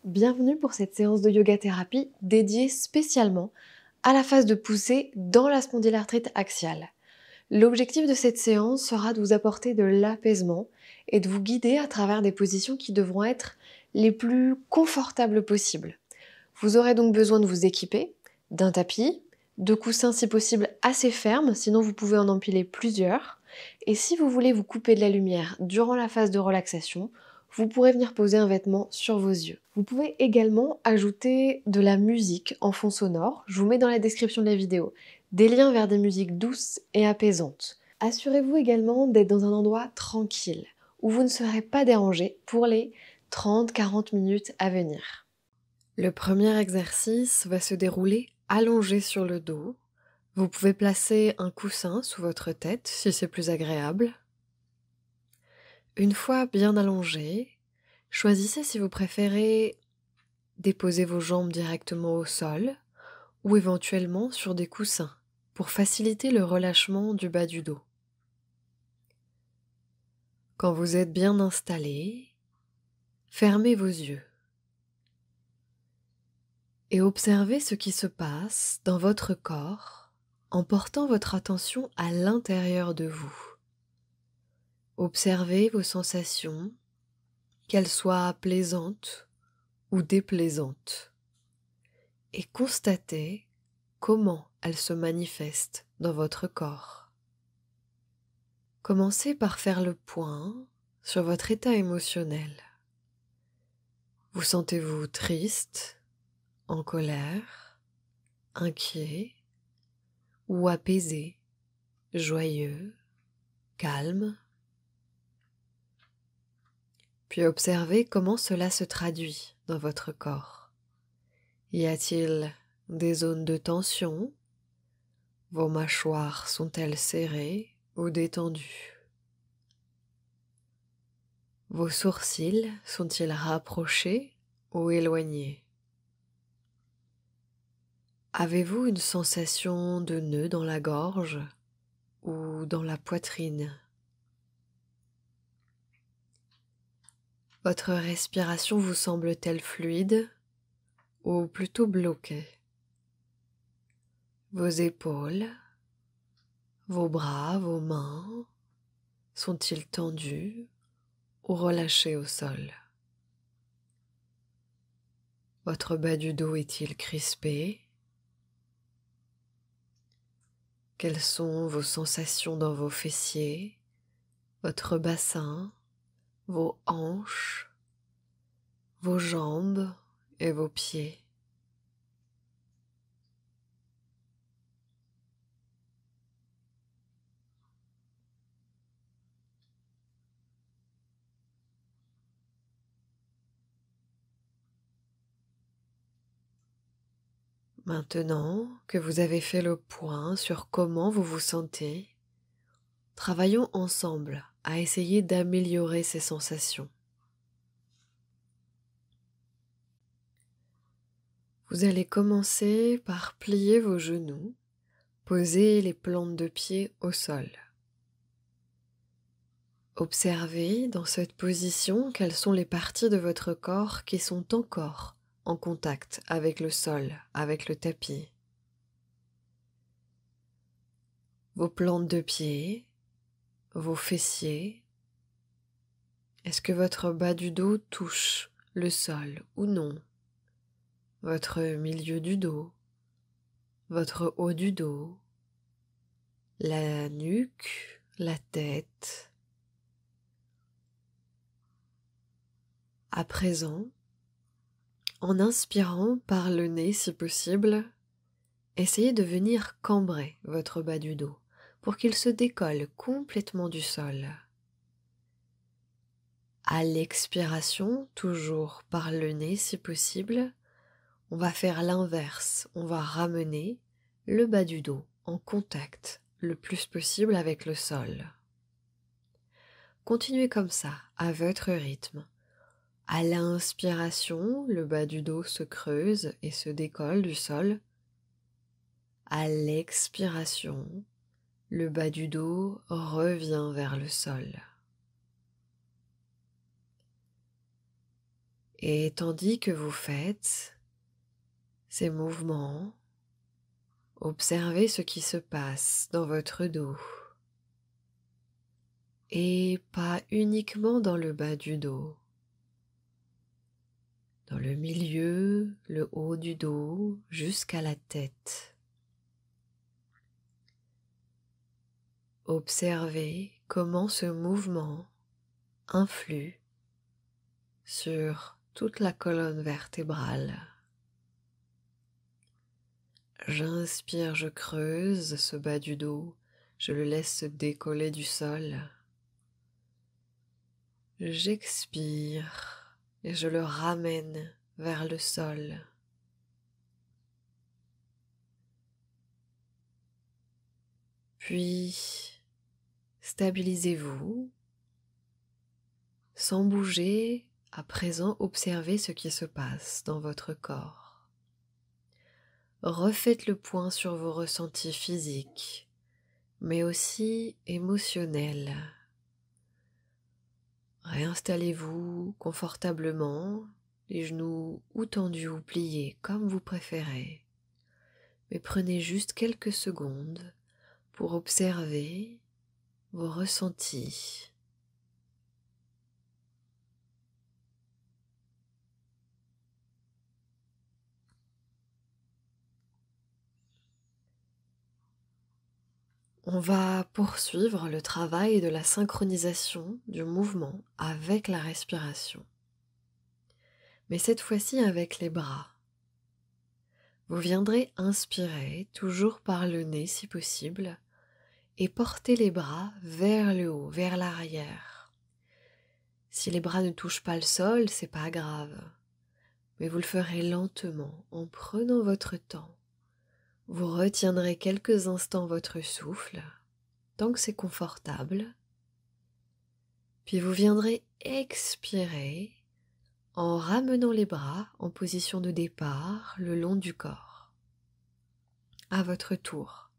Bienvenue pour cette séance de yoga thérapie dédiée spécialement à la phase de poussée dans la spondylarthrite axiale. L'objectif de cette séance sera de vous apporter de l'apaisement et de vous guider à travers des positions qui devront être les plus confortables possibles. Vous aurez donc besoin de vous équiper d'un tapis, de coussins si possible assez fermes, sinon vous pouvez en empiler plusieurs. Et si vous voulez vous couper de la lumière durant la phase de relaxation, vous pourrez venir poser un vêtement sur vos yeux. Vous pouvez également ajouter de la musique en fond sonore. Je vous mets dans la description de la vidéo des liens vers des musiques douces et apaisantes. Assurez-vous également d'être dans un endroit tranquille, où vous ne serez pas dérangé pour les 30-40 minutes à venir. Le premier exercice va se dérouler allongé sur le dos. Vous pouvez placer un coussin sous votre tête si c'est plus agréable. Une fois bien allongé, choisissez si vous préférez déposer vos jambes directement au sol ou éventuellement sur des coussins pour faciliter le relâchement du bas du dos. Quand vous êtes bien installé, fermez vos yeux et observez ce qui se passe dans votre corps en portant votre attention à l'intérieur de vous. Observez vos sensations, qu'elles soient plaisantes ou déplaisantes, et constatez comment elles se manifestent dans votre corps. Commencez par faire le point sur votre état émotionnel. Vous sentez-vous triste, en colère, inquiet ou apaisé, joyeux, calme? Puis observez comment cela se traduit dans votre corps. Y a-t-il des zones de tension? Vos mâchoires sont-elles serrées ou détendues? Vos sourcils sont-ils rapprochés ou éloignés? Avez-vous une sensation de nœud dans la gorge ou dans la poitrine? Votre respiration vous semble-t-elle fluide ou plutôt bloquée? Vos épaules, vos bras, vos mains sont-ils tendus ou relâchés au sol? Votre bas du dos est-il crispé? Quelles sont vos sensations dans vos fessiers, votre bassin, vos hanches, vos jambes et vos pieds? Maintenant que vous avez fait le point sur comment vous vous sentez, travaillons ensemble à essayer d'améliorer ces sensations. Vous allez commencer par plier vos genoux, poser les plantes de pied au sol. Observez dans cette position quelles sont les parties de votre corps qui sont encore en contact avec le sol, avec le tapis. Vos plantes de pied, vos fessiers. Est-ce que votre bas du dos touche le sol ou non? Votre milieu du dos, votre haut du dos, la nuque, la tête. À présent, en inspirant par le nez si possible, essayez de venir cambrer votre bas du dos pour qu'il se décolle complètement du sol. À l'expiration, toujours par le nez si possible, on va faire l'inverse, on va ramener le bas du dos en contact le plus possible avec le sol. Continuez comme ça, à votre rythme. À l'inspiration, le bas du dos se creuse et se décolle du sol. À l'expiration, le bas du dos revient vers le sol. Et tandis que vous faites ces mouvements, observez ce qui se passe dans votre dos. Et pas uniquement dans le bas du dos, dans le milieu, le haut du dos, jusqu'à la tête. Observez comment ce mouvement influe sur toute la colonne vertébrale. J'inspire, je creuse ce bas du dos, je le laisse se décoller du sol. J'expire et je le ramène vers le sol. Puis, stabilisez-vous. Sans bouger, à présent observez ce qui se passe dans votre corps. Refaites le point sur vos ressentis physiques, mais aussi émotionnels. Réinstallez-vous confortablement, les genoux ou tendus ou pliés comme vous préférez. Mais prenez juste quelques secondes pour observer vos ressentis. On va poursuivre le travail de la synchronisation du mouvement avec la respiration. Mais cette fois-ci avec les bras. Vous viendrez inspirer, toujours par le nez si possible, et porter les bras vers le haut, vers l'arrière. Si les bras ne touchent pas le sol, c'est pas grave, mais vous le ferez lentement, en prenant votre temps. Vous retiendrez quelques instants votre souffle, tant que c'est confortable. Puis vous viendrez expirer en ramenant les bras en position de départ le long du corps. À votre tour.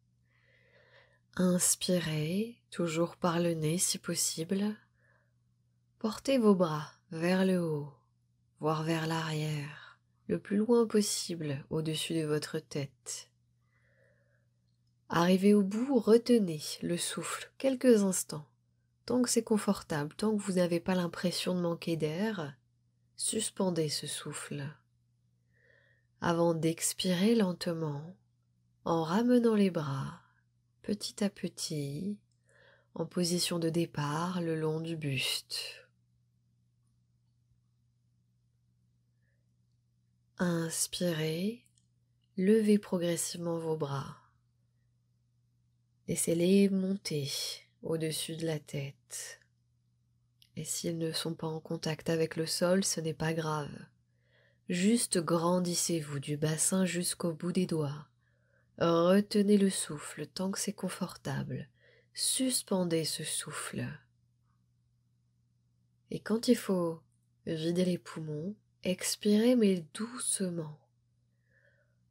Inspirez, toujours par le nez si possible. Portez vos bras vers le haut, voire vers l'arrière, le plus loin possible au-dessus de votre tête. Arrivez au bout, retenez le souffle quelques instants. Tant que c'est confortable, tant que vous n'avez pas l'impression de manquer d'air, suspendez ce souffle. Avant d'expirer lentement, en ramenant les bras, petit à petit, en position de départ le long du buste. Inspirez, levez progressivement vos bras. Laissez-les monter au-dessus de la tête. Et s'ils ne sont pas en contact avec le sol, ce n'est pas grave. Juste grandissez-vous du bassin jusqu'au bout des doigts. Retenez le souffle tant que c'est confortable. Suspendez ce souffle. Et quand il faut vider les poumons, expirez mais doucement.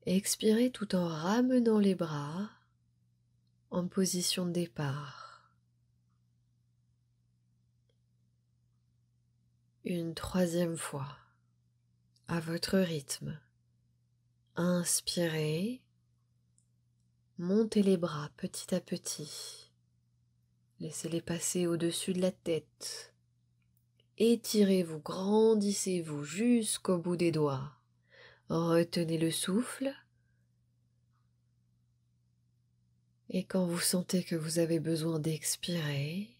Expirez tout en ramenant les bras en position de départ. Une troisième fois, à votre rythme. Inspirez, montez les bras petit à petit. Laissez-les passer au-dessus de la tête. Étirez-vous, grandissez-vous jusqu'au bout des doigts. Retenez le souffle. Et quand vous sentez que vous avez besoin d'expirer,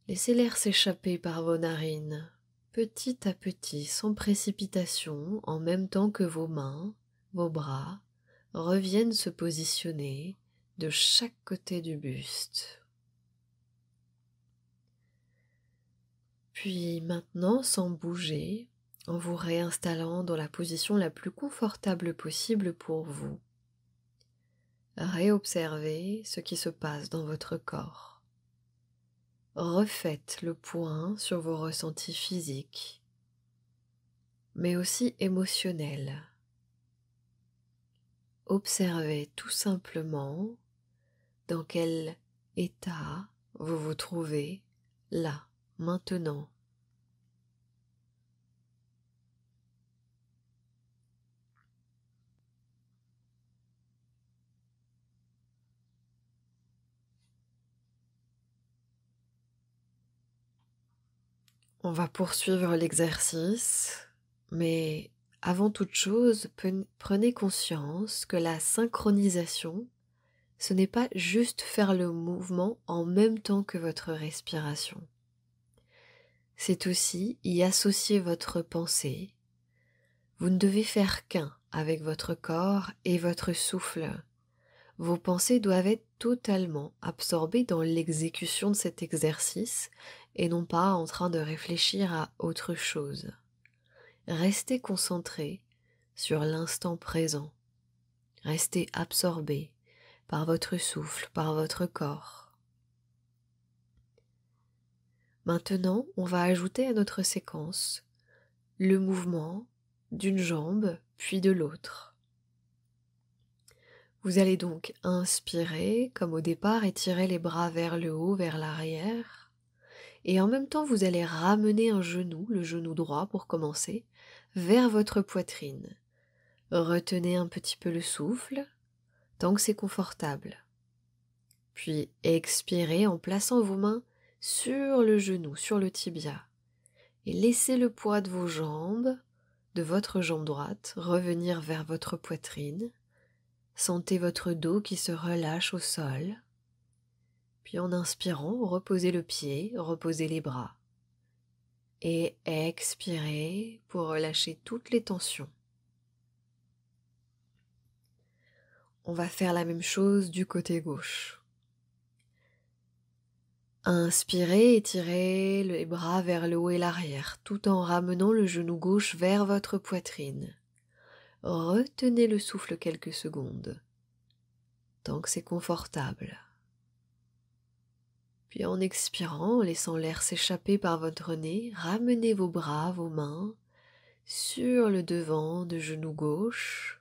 laissez l'air s'échapper par vos narines, petit à petit, sans précipitation, en même temps que vos mains, vos bras, reviennent se positionner de chaque côté du buste. Puis maintenant, sans bouger, en vous réinstallant dans la position la plus confortable possible pour vous, réobservez ce qui se passe dans votre corps. Refaites le point sur vos ressentis physiques, mais aussi émotionnels. Observez tout simplement dans quel état vous vous trouvez là, maintenant. On va poursuivre l'exercice, mais avant toute chose, prenez conscience que la synchronisation, ce n'est pas juste faire le mouvement en même temps que votre respiration. C'est aussi y associer votre pensée. Vous ne devez faire qu'un avec votre corps et votre souffle. Vos pensées doivent être totalement absorbées dans l'exécution de cet exercice et non pas en train de réfléchir à autre chose. Restez concentré sur l'instant présent. Restez absorbé par votre souffle, par votre corps. Maintenant, on va ajouter à notre séquence le mouvement d'une jambe puis de l'autre. Vous allez donc inspirer comme au départ, étirer les bras vers le haut, vers l'arrière. Et en même temps, vous allez ramener un genou, le genou droit pour commencer, vers votre poitrine. Retenez un petit peu le souffle, tant que c'est confortable. Puis expirez en plaçant vos mains sur le genou, sur le tibia. Et laissez le poids de vos jambes, de votre jambe droite, revenir vers votre poitrine. Sentez votre dos qui se relâche au sol. Puis en inspirant, reposez le pied, reposez les bras. Et expirez pour relâcher toutes les tensions. On va faire la même chose du côté gauche. Inspirez, étirez les bras vers le haut et l'arrière, tout en ramenant le genou gauche vers votre poitrine. Retenez le souffle quelques secondes, tant que c'est confortable. Puis en expirant, en laissant l'air s'échapper par votre nez, ramenez vos bras, vos mains sur le devant de genou gauche.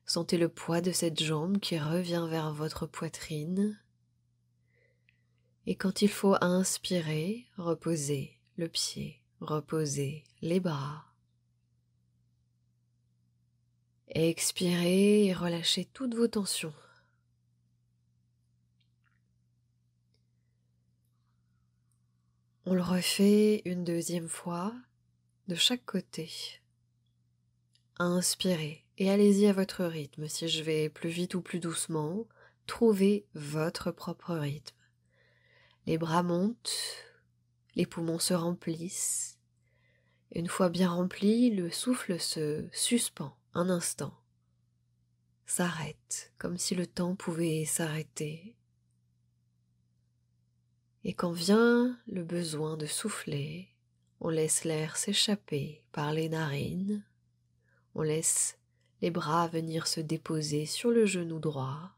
Sentez le poids de cette jambe qui revient vers votre poitrine. Et quand il faut inspirer, reposez le pied, reposez les bras. Expirez et relâchez toutes vos tensions. On le refait une deuxième fois de chaque côté. Inspirez et allez-y à votre rythme. Si je vais plus vite ou plus doucement, trouvez votre propre rythme. Les bras montent, les poumons se remplissent. Une fois bien rempli, le souffle se suspend un instant, s'arrête, comme si le temps pouvait s'arrêter. Et quand vient le besoin de souffler, on laisse l'air s'échapper par les narines, on laisse les bras venir se déposer sur le genou droit,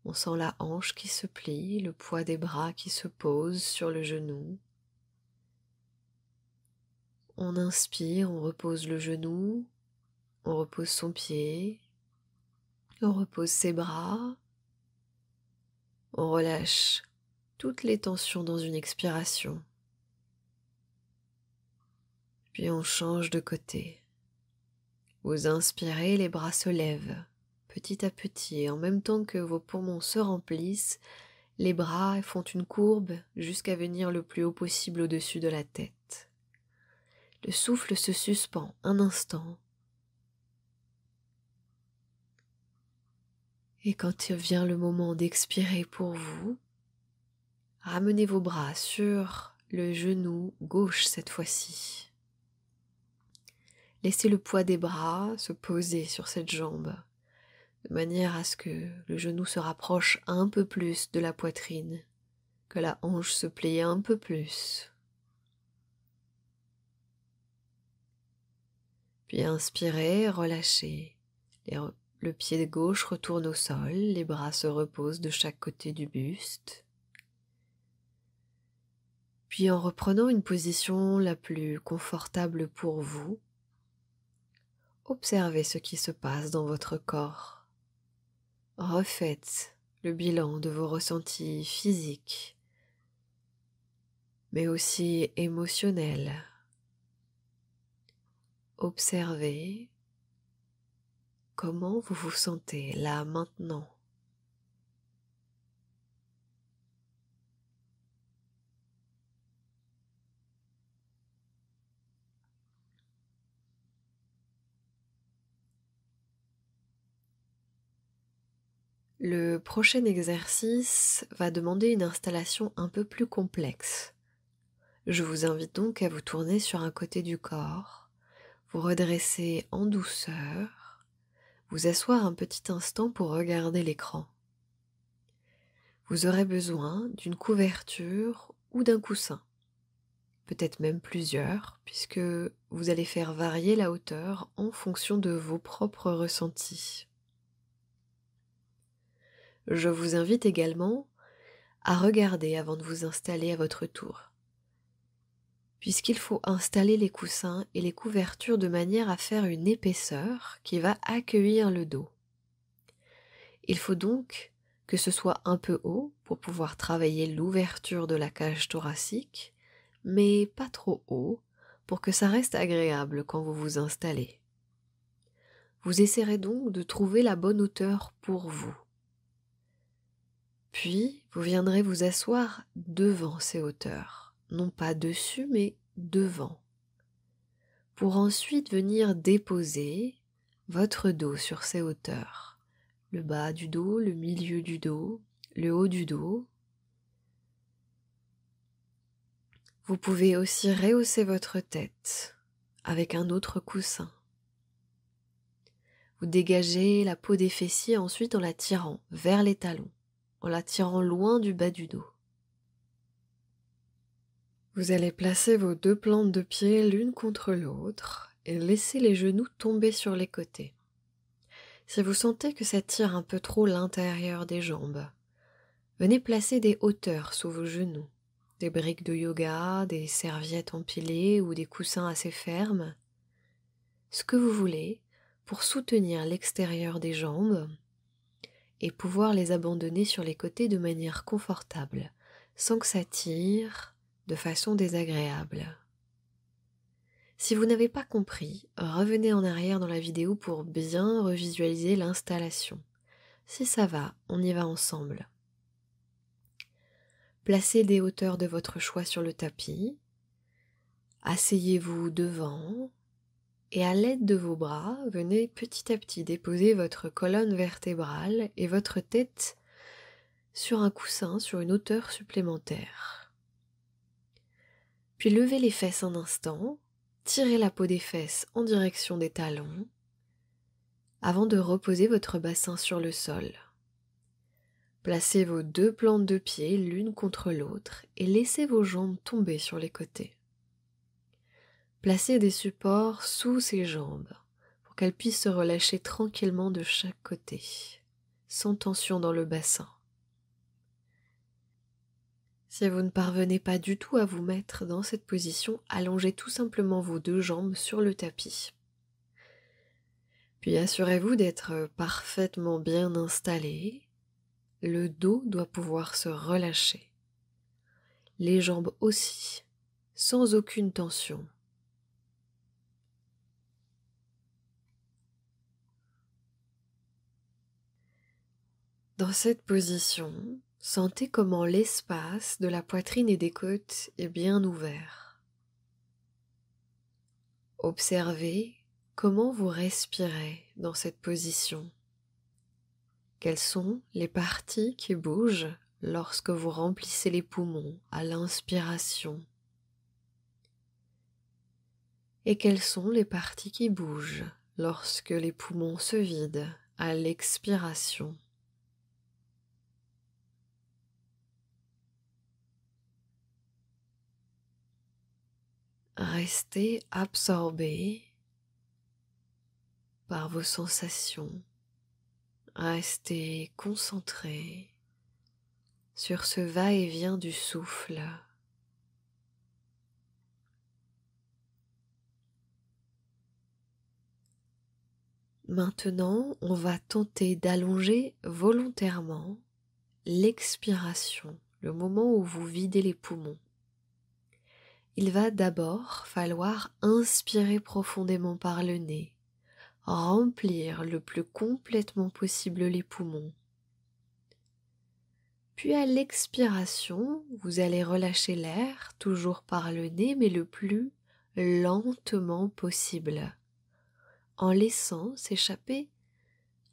on sent la hanche qui se plie, le poids des bras qui se pose sur le genou. On inspire, on repose le genou, on repose son pied, on repose ses bras, on relâche toutes les tensions dans une expiration. Puis on change de côté. Vous inspirez, les bras se lèvent petit à petit et en même temps que vos poumons se remplissent, les bras font une courbe jusqu'à venir le plus haut possible au-dessus de la tête. Le souffle se suspend un instant. Et quand vient le moment d'expirer pour vous, ramenez vos bras sur le genou gauche cette fois-ci. Laissez le poids des bras se poser sur cette jambe, de manière à ce que le genou se rapproche un peu plus de la poitrine, que la hanche se plie un peu plus. Puis inspirez, relâchez. Le pied gauche retourne au sol, les bras se reposent de chaque côté du buste. Puis en reprenant une position la plus confortable pour vous, observez ce qui se passe dans votre corps. Refaites le bilan de vos ressentis physiques, mais aussi émotionnels. Observez comment vous vous sentez là maintenant. Le prochain exercice va demander une installation un peu plus complexe. Je vous invite donc à vous tourner sur un côté du corps, vous redresser en douceur, vous asseoir un petit instant pour regarder l'écran. Vous aurez besoin d'une couverture ou d'un coussin, peut-être même plusieurs, puisque vous allez faire varier la hauteur en fonction de vos propres ressentis. Je vous invite également à regarder avant de vous installer à votre tour, puisqu'il faut installer les coussins et les couvertures de manière à faire une épaisseur qui va accueillir le dos. Il faut donc que ce soit un peu haut pour pouvoir travailler l'ouverture de la cage thoracique, mais pas trop haut pour que ça reste agréable quand vous vous installez. Vous essaierez donc de trouver la bonne hauteur pour vous. Puis, vous viendrez vous asseoir devant ces hauteurs, non pas dessus, mais devant, pour ensuite venir déposer votre dos sur ces hauteurs, le bas du dos, le milieu du dos, le haut du dos. Vous pouvez aussi rehausser votre tête avec un autre coussin. Vous dégagez la peau des fessiers ensuite en la tirant vers les talons, en la tirant loin du bas du dos. Vous allez placer vos deux plantes de pied l'une contre l'autre et laisser les genoux tomber sur les côtés. Si vous sentez que ça tire un peu trop l'intérieur des jambes, venez placer des hauteurs sous vos genoux, des briques de yoga, des serviettes empilées ou des coussins assez fermes, ce que vous voulez pour soutenir l'extérieur des jambes et pouvoir les abandonner sur les côtés de manière confortable, sans que ça tire de façon désagréable. Si vous n'avez pas compris, revenez en arrière dans la vidéo pour bien revisualiser l'installation. Si ça va, on y va ensemble. Placez des hauteurs de votre choix sur le tapis, asseyez-vous devant et à l'aide de vos bras, venez petit à petit déposer votre colonne vertébrale et votre tête sur un coussin, sur une hauteur supplémentaire. Puis levez les fesses un instant, tirez la peau des fesses en direction des talons, avant de reposer votre bassin sur le sol. Placez vos deux plantes de pied l'une contre l'autre et laissez vos jambes tomber sur les côtés. Placez des supports sous ces jambes pour qu'elles puissent se relâcher tranquillement de chaque côté, sans tension dans le bassin. Si vous ne parvenez pas du tout à vous mettre dans cette position, allongez tout simplement vos deux jambes sur le tapis. Puis assurez-vous d'être parfaitement bien installé. Le dos doit pouvoir se relâcher. Les jambes aussi, sans aucune tension. Dans cette position, sentez comment l'espace de la poitrine et des côtes est bien ouvert. Observez comment vous respirez dans cette position. Quelles sont les parties qui bougent lorsque vous remplissez les poumons à l'inspiration? Et quelles sont les parties qui bougent lorsque les poumons se vident à l'expiration? Restez absorbé par vos sensations. Restez concentré sur ce va-et-vient du souffle. Maintenant, on va tenter d'allonger volontairement l'expiration, le moment où vous videz les poumons. Il va d'abord falloir inspirer profondément par le nez, remplir le plus complètement possible les poumons. Puis à l'expiration, vous allez relâcher l'air, toujours par le nez, mais le plus lentement possible, en laissant s'échapper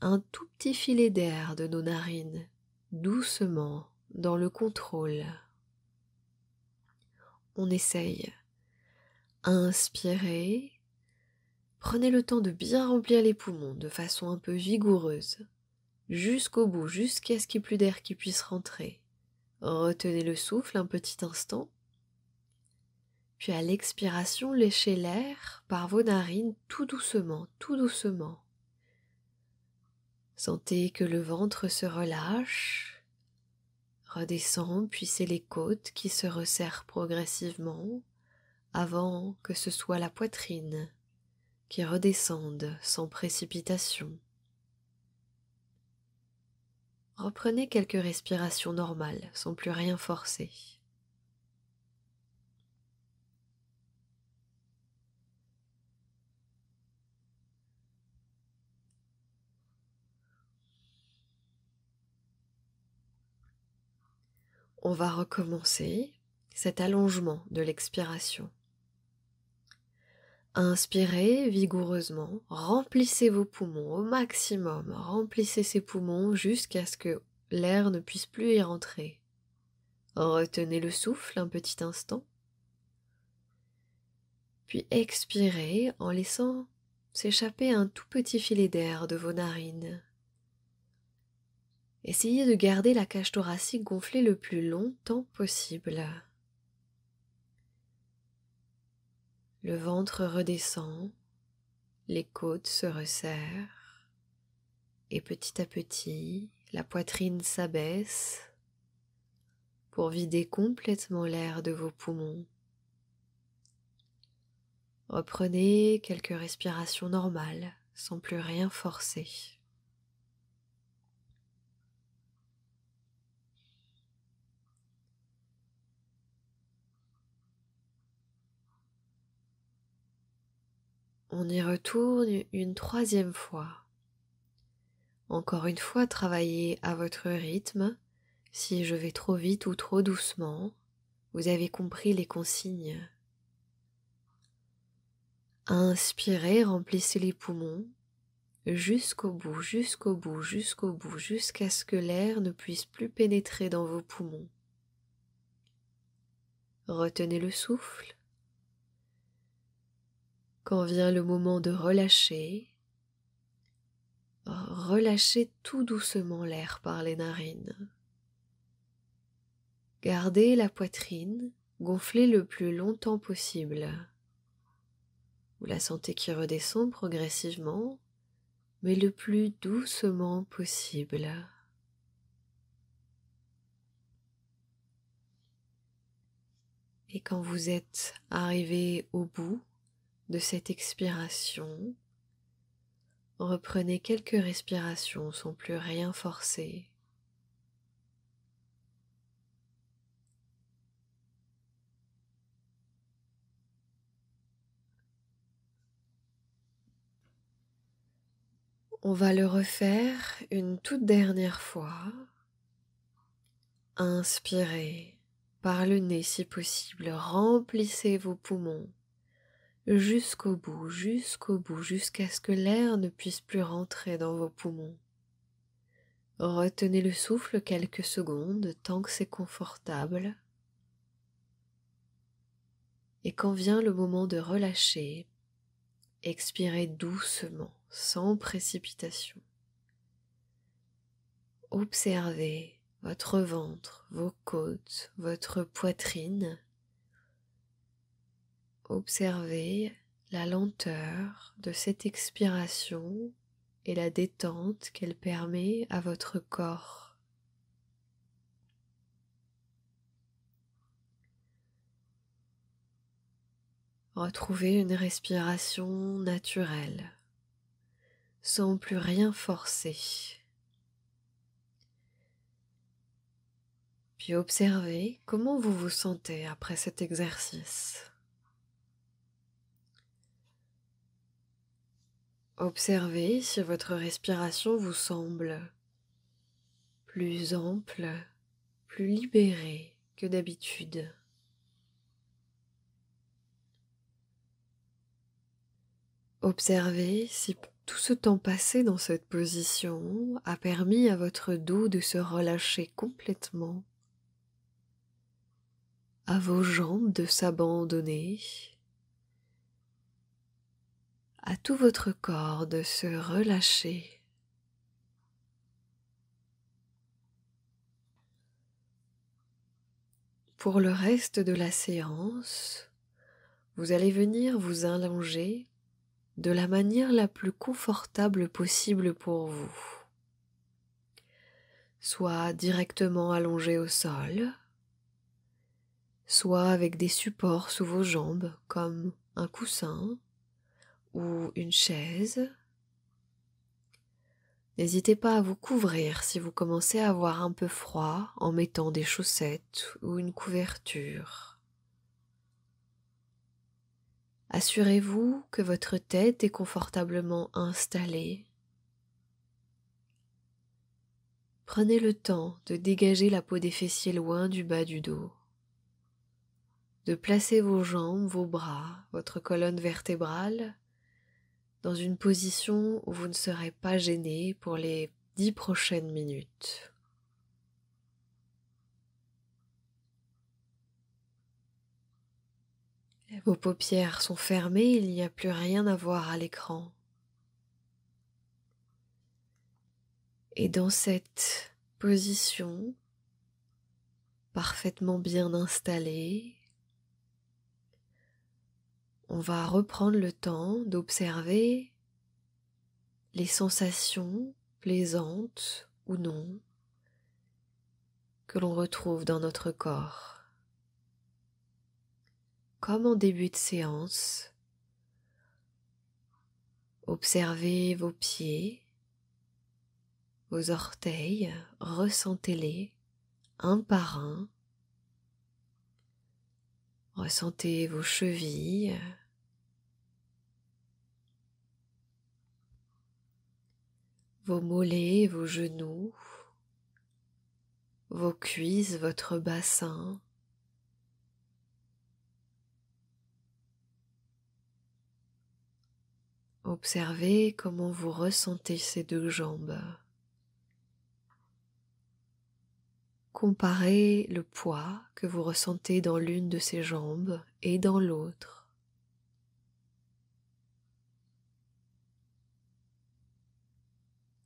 un tout petit filet d'air de nos narines, doucement, dans le contrôle. On essaye. Inspirez. Prenez le temps de bien remplir les poumons de façon un peu vigoureuse, jusqu'au bout, jusqu'à ce qu'il n'y ait plus d'air qui puisse rentrer. Retenez le souffle un petit instant. Puis à l'expiration, léchez l'air par vos narines tout doucement, tout doucement. Sentez que le ventre se relâche, redescend, puis c'est les côtes qui se resserrent progressivement avant que ce soit la poitrine qui redescende sans précipitation. Reprenez quelques respirations normales sans plus rien forcer. On va recommencer cet allongement de l'expiration. Inspirez vigoureusement, remplissez vos poumons au maximum, remplissez ces poumons jusqu'à ce que l'air ne puisse plus y rentrer. Retenez le souffle un petit instant, puis expirez en laissant s'échapper un tout petit filet d'air de vos narines. Essayez de garder la cage thoracique gonflée le plus longtemps possible. Le ventre redescend, les côtes se resserrent et petit à petit, la poitrine s'abaisse pour vider complètement l'air de vos poumons. Reprenez quelques respirations normales sans plus rien forcer. On y retourne une troisième fois. Encore une fois, travaillez à votre rythme. Si je vais trop vite ou trop doucement, vous avez compris les consignes. Inspirez, remplissez les poumons jusqu'au bout, jusqu'au bout, jusqu'au bout, jusqu'à ce que l'air ne puisse plus pénétrer dans vos poumons. Retenez le souffle. Quand vient le moment de relâcher, relâchez tout doucement l'air par les narines. Gardez la poitrine gonflée le plus longtemps possible. Vous la sentez qui redescend progressivement, mais le plus doucement possible. Et quand vous êtes arrivé au bout de cette expiration, reprenez quelques respirations sans plus rien forcer. On va le refaire une toute dernière fois. Inspirez par le nez si possible, remplissez vos poumons jusqu'au bout, jusqu'à ce que l'air ne puisse plus rentrer dans vos poumons. Retenez le souffle quelques secondes tant que c'est confortable. Et quand vient le moment de relâcher, expirez doucement, sans précipitation. Observez votre ventre, vos côtes, votre poitrine. Observez la lenteur de cette expiration et la détente qu'elle permet à votre corps. Retrouvez une respiration naturelle, sans plus rien forcer. Puis observez comment vous vous sentez après cet exercice. Observez si votre respiration vous semble plus ample, plus libérée que d'habitude. Observez si Tout ce temps passé dans cette position a permis à votre dos de se relâcher complètement, à vos jambes de s'abandonner, à tout votre corps de se relâcher. Pour le reste de la séance, vous allez venir vous allonger de la manière la plus confortable possible pour vous. Soit directement allongé au sol, soit avec des supports sous vos jambes comme un coussin ou une chaise. N'hésitez pas à vous couvrir si vous commencez à avoir un peu froid en mettant des chaussettes ou une couverture. Assurez-vous que votre tête est confortablement installée. Prenez le temps de dégager la peau des fessiers loin du bas du dos, de placer vos jambes, vos bras, votre colonne vertébrale dans une position où vous ne serez pas gêné pour les 10 prochaines minutes. Vos paupières sont fermées, il n'y a plus rien à voir à l'écran. Et dans cette position, parfaitement bien installée, on va reprendre le temps d'observer les sensations plaisantes ou non que l'on retrouve dans notre corps. Comme en début de séance, observez vos pieds, vos orteils, ressentez-les un par un. Ressentez vos chevilles, vos mollets, vos genoux, vos cuisses, votre bassin. Observez comment vous ressentez ces deux jambes. Comparez le poids que vous ressentez dans l'une de ces jambes et dans l'autre.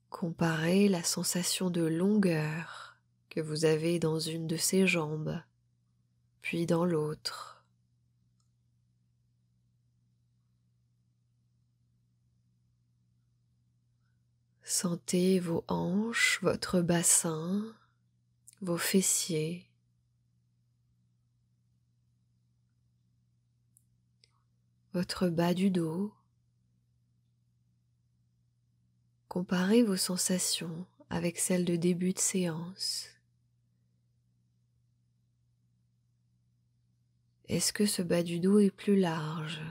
Comparez la sensation de longueur que vous avez dans une de ces jambes, puis dans l'autre. Sentez vos hanches, votre bassin, vos fessiers. Votre bas du dos. Comparez vos sensations avec celles de début de séance. Est-ce que ce bas du dos est plus large?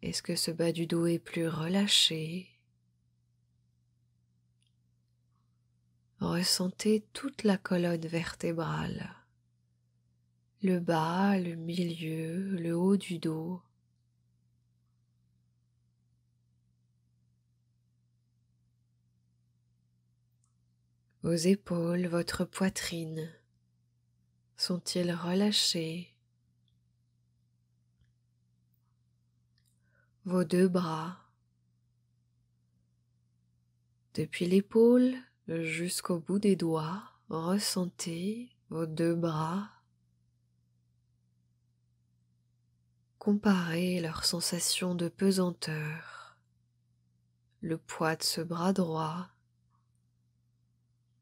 Est-ce que ce bas du dos est plus relâché? Ressentez toute la colonne vertébrale, le bas, le milieu, le haut du dos. Vos épaules, votre poitrine, sont-ils relâchés? Vos deux bras, depuis l'épaule jusqu'au bout des doigts, ressentez vos deux bras. Comparez leurs sensations de pesanteur, le poids de ce bras droit,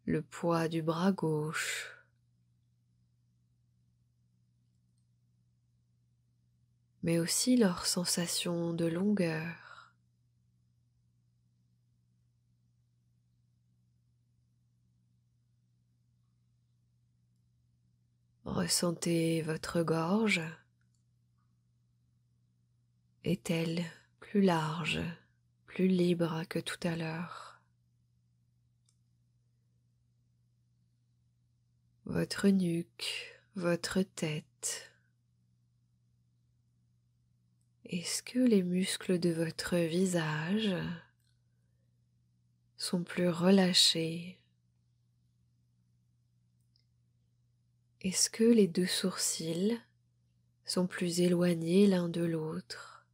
le poids du bras gauche. Mais aussi leurs sensations de longueur. Ressentez votre gorge. Est-elle plus large, plus libre que tout à l'heure? Votre nuque, votre tête. Est-ce que les muscles de votre visage sont plus relâchés? Est-ce que les deux sourcils sont plus éloignés l'un de l'autre?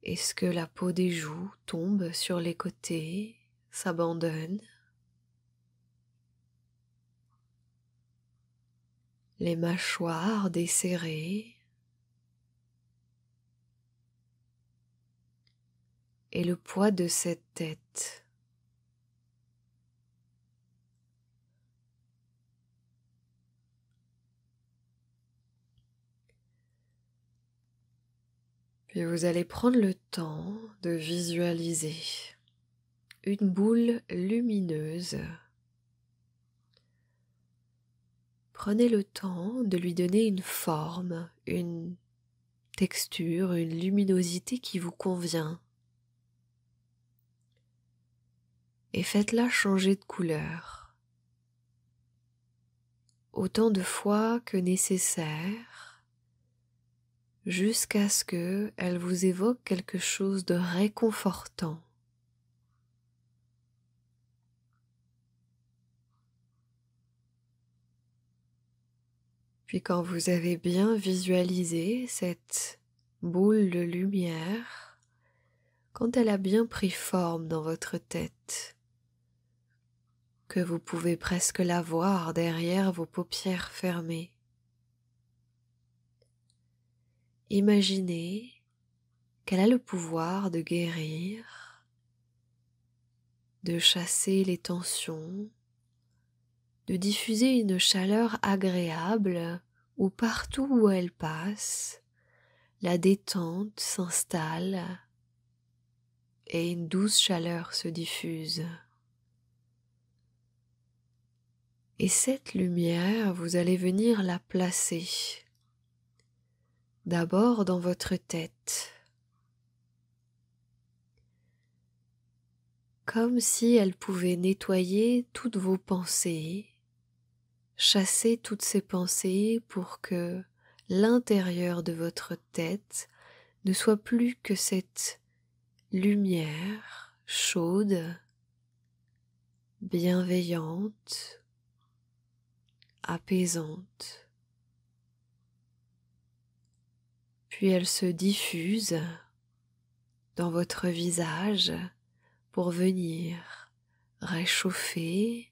Est-ce que la peau des joues tombe sur les côtés, s'abandonne? Les mâchoires desserrées et le poids de cette tête. Puis vous allez prendre le temps de visualiser une boule lumineuse. Prenez le temps de lui donner une forme, une texture, une luminosité qui vous convient. Et faites-la changer de couleur autant de fois que nécessaire jusqu'à ce qu'elle vous évoque quelque chose de réconfortant. Puis quand vous avez bien visualisé cette boule de lumière, quand elle a bien pris forme dans votre tête, que vous pouvez presque la voir derrière vos paupières fermées, imaginez qu'elle a le pouvoir de guérir, de chasser les tensions, de diffuser une chaleur agréable où partout où elle passe, la détente s'installe et une douce chaleur se diffuse. Et cette lumière, vous allez venir la placer d'abord dans votre tête, comme si elle pouvait nettoyer toutes vos pensées, chasser toutes ces pensées pour que l'intérieur de votre tête ne soit plus que cette lumière chaude, bienveillante, apaisante. Puis elle se diffuse dans votre visage pour venir réchauffer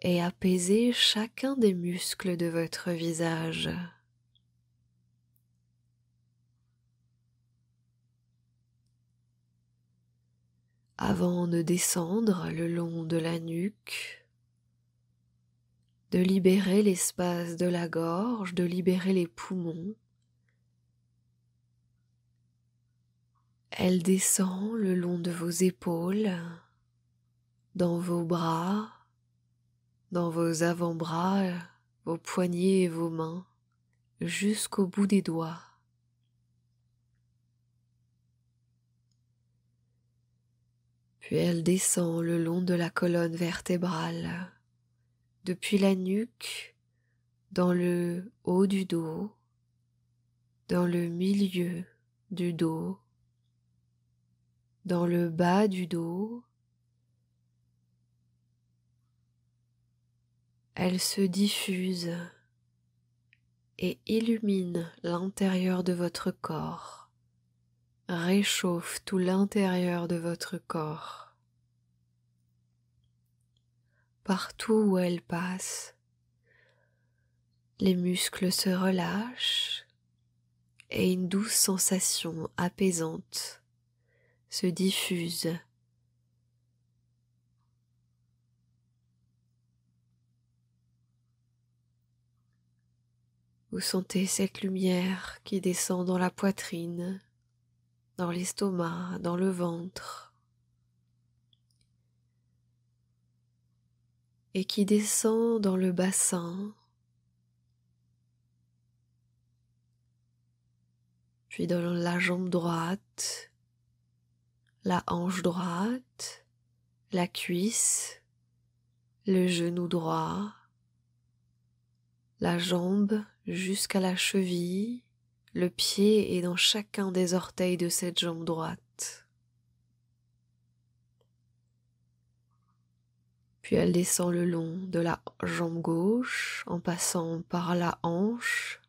et apaiser chacun des muscles de votre visage. Avant de descendre le long de la nuque, de libérer l'espace de la gorge, de libérer les poumons, elle descend le long de vos épaules, dans vos bras, dans vos avant-bras, vos poignets et vos mains, jusqu'au bout des doigts. Puis elle descend le long de la colonne vertébrale, depuis la nuque, dans le haut du dos, dans le milieu du dos, dans le bas du dos. Elle se diffuse et illumine l'intérieur de votre corps, réchauffe tout l'intérieur de votre corps. Partout où elle passe, les muscles se relâchent et une douce sensation apaisante se diffuse. Vous sentez cette lumière qui descend dans la poitrine, dans l'estomac, dans le ventre, et qui descend dans le bassin, puis dans la jambe droite, la hanche droite, la cuisse, le genou droit, la jambe jusqu'à la cheville, le pied est dans chacun des orteils de cette jambe droite. Puis elle descend le long de la jambe gauche en passant par la hanche,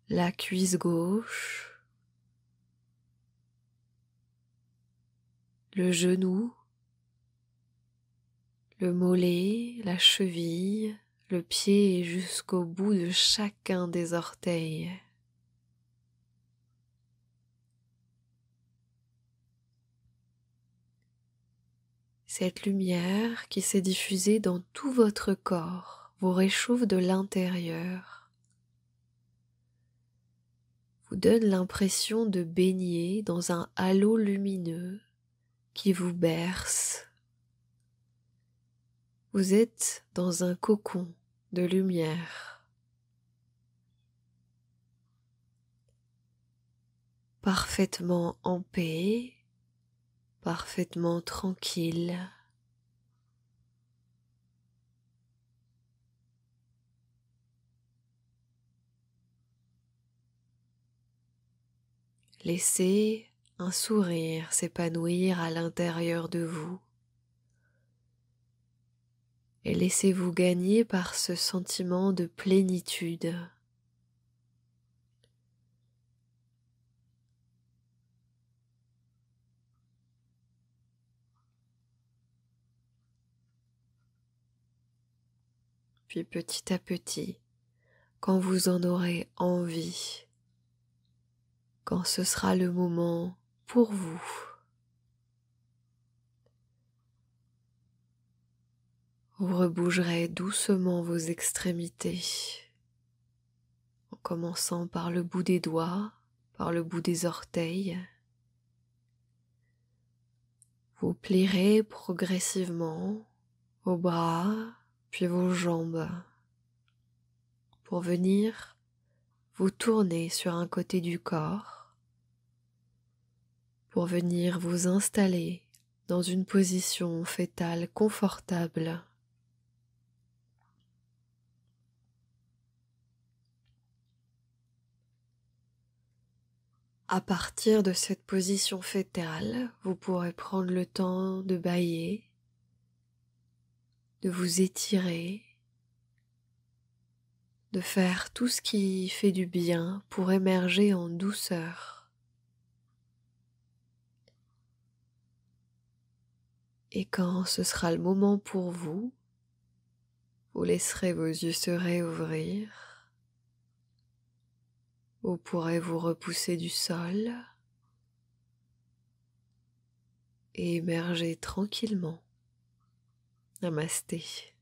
la cuisse gauche, le genou, le mollet, la cheville, le pied et jusqu'au bout de chacun des orteils. Cette lumière qui s'est diffusée dans tout votre corps vous réchauffe de l'intérieur, vous donne l'impression de baigner dans un halo lumineux qui vous berce. Vous êtes dans un cocon de lumière, parfaitement en paix, parfaitement tranquille. Laissez un sourire s'épanouir à l'intérieur de vous et laissez-vous gagner par ce sentiment de plénitude. Puis petit à petit, quand vous en aurez envie, quand ce sera le moment pour vous, vous rebougerez doucement vos extrémités, en commençant par le bout des doigts, par le bout des orteils. Vous plierez progressivement vos bras, puis vos jambes, pour venir vous tourner sur un côté du corps, pour venir vous installer dans une position fœtale confortable. À partir de cette position fœtale, vous pourrez prendre le temps de bâiller, de vous étirer, de faire tout ce qui fait du bien pour émerger en douceur. Et quand ce sera le moment pour vous, vous laisserez vos yeux se réouvrir. Vous pourrez vous repousser du sol et émerger tranquillement. Namasté.